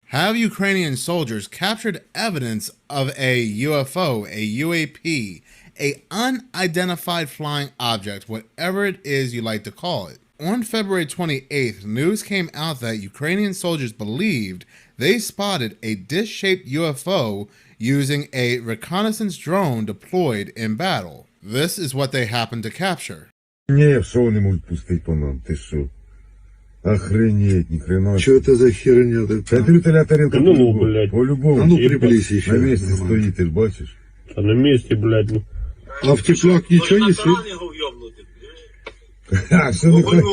have Ukrainian soldiers captured evidence of a UFO, a UAP, a unidentified flying object, whatever it is you like to call it. On February 28th, news came out that Ukrainian soldiers believed they spotted a dish-shaped UFO using a reconnaissance drone deployed in battle. This is what they happened to capture. Не, что они могут пустить по нам, ты что? Охренеть, ни хрена. Что это за херня такая? Компьютер тарелка Ну, блядь. по-любому. А ну приблизь еще. На месте стоит, ты ж бачишь. А на месте, блядь, ну. А в теплак ничего не свет? А, что ты хочешь?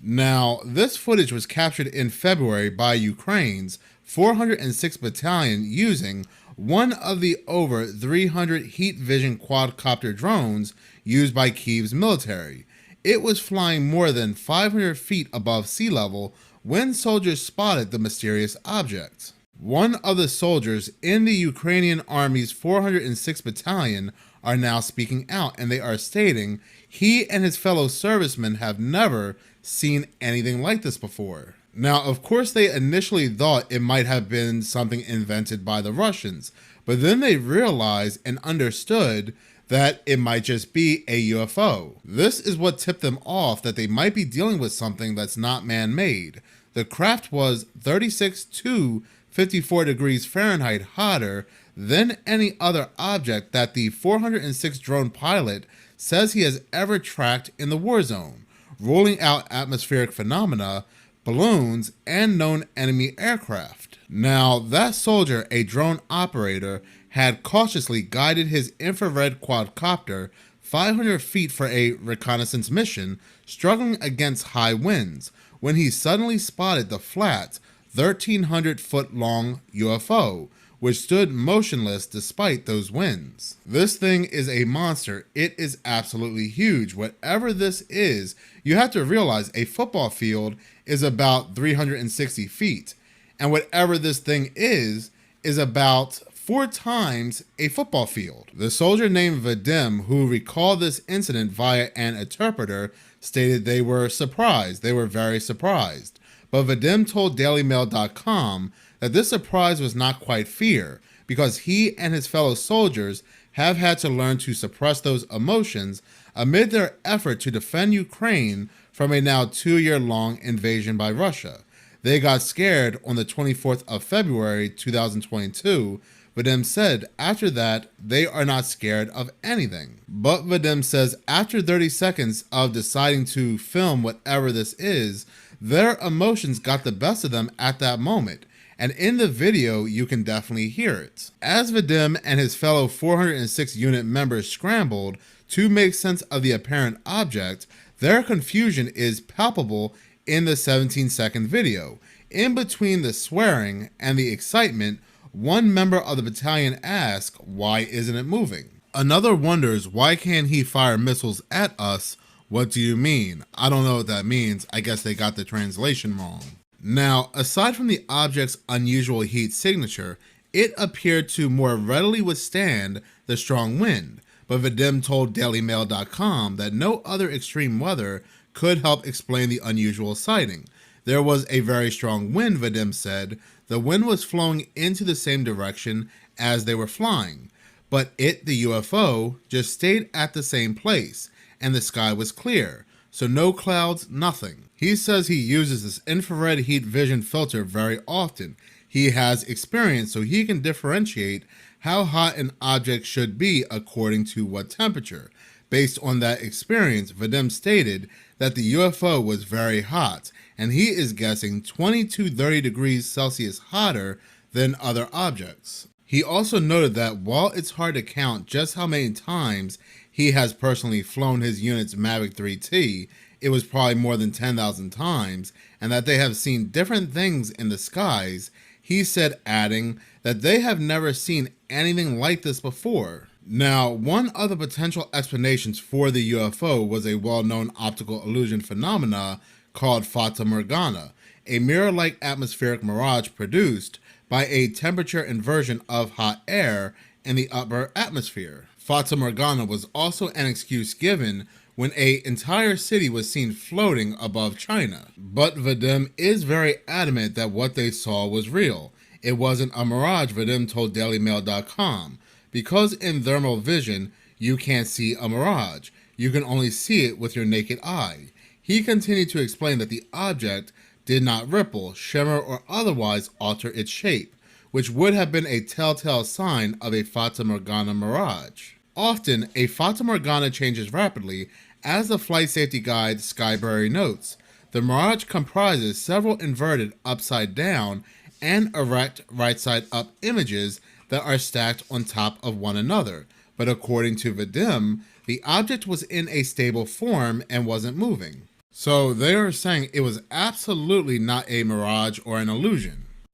Now, this footage was captured in February by Ukraine's 406th Battalion using one of the over 300 heat vision quadcopter drones used by Kyiv's military. It was flying more than 500 feet above sea level when soldiers spotted the mysterious object. One of the soldiers in the Ukrainian Army's 406th Battalion are now speaking out, and they are stating he and his fellow servicemen have never seen anything like this before. Now, of course, they initially thought it might have been something invented by the Russians, but then they realized and understood that it might just be a UFO. This is what tipped them off that they might be dealing with something that's not man-made. The craft was 36 to 54 degrees Fahrenheit hotter than any other object that the 406 drone pilot says he has ever tracked in the war zone, ruling out atmospheric phenomena, balloons, and known enemy aircraft. Now, that soldier, a drone operator, had cautiously guided his infrared quadcopter 500 feet for a reconnaissance mission, struggling against high winds, when he suddenly spotted the flat, 1,300-foot-long UFO, which stood motionless despite those winds. This thing is a monster. It is absolutely huge. Whatever this is, you have to realize a football field is about 360 feet. And whatever this thing is about 4 times a football field. The soldier named Vadim, who recalled this incident via an interpreter, stated they were surprised. They were very surprised. But Vadim told DailyMail.com that this surprise was not quite fear, because he and his fellow soldiers have had to learn to suppress those emotions amid their effort to defend Ukraine from a now 2-year-long invasion by Russia. They got scared on the 24th of February 2022. Vadim said after that, they are not scared of anything. But Vadim says after 30 seconds of deciding to film whatever this is, their emotions got the best of them at that moment. And in the video, you can definitely hear it. As Vadim and his fellow 406 unit members scrambled to make sense of the apparent object, their confusion is palpable in the 17-second video. In between the swearing and the excitement, one member of the battalion asks, "Why isn't it moving?" Another wonders, "Why can't he fire missiles at us? What do you mean?" I don't know what that means. I guess they got the translation wrong. Now, aside from the object's unusual heat signature, it appeared to more readily withstand the strong wind, but Vadim told DailyMail.com that no other extreme weather could help explain the unusual sighting. There was a very strong wind, Vadim said. The wind was flowing into the same direction as they were flying, but it, the UFO, just stayed at the same place, and the sky was clear, so no clouds, nothing. He says he uses this infrared heat vision filter very often. He has experience, so he can differentiate how hot an object should be according to what temperature. Based on that experience, Vadim stated that the UFO was very hot, and he is guessing 20 to 30 degrees Celsius hotter than other objects. He also noted that while it's hard to count just how many times he has personally flown his unit's Mavic 3T, it was probably more than 10,000 times, and that they have seen different things in the skies, he said, adding that they have never seen anything like this before. Now, one of the potential explanations for the UFO was a well-known optical illusion phenomena called Fata Morgana, a mirror-like atmospheric mirage produced by a temperature inversion of hot air in the upper atmosphere. Fata Morgana was also an excuse given when an entire city was seen floating above China. But Vadim is very adamant that what they saw was real. It wasn't a mirage, Vadim told DailyMail.com. Because in thermal vision, you can't see a mirage. You can only see it with your naked eye. He continued to explain that the object did not ripple, shimmer, or otherwise alter its shape, which would have been a telltale sign of a Fata Morgana mirage. Often, a Fata Morgana changes rapidly, as the flight safety guide Skyberry notes. The mirage comprises several inverted upside down and erect right side up images that are stacked on top of one another. But according to Vadim, the object was in a stable form and wasn't moving. So they are saying it was absolutely not a mirage or an illusion.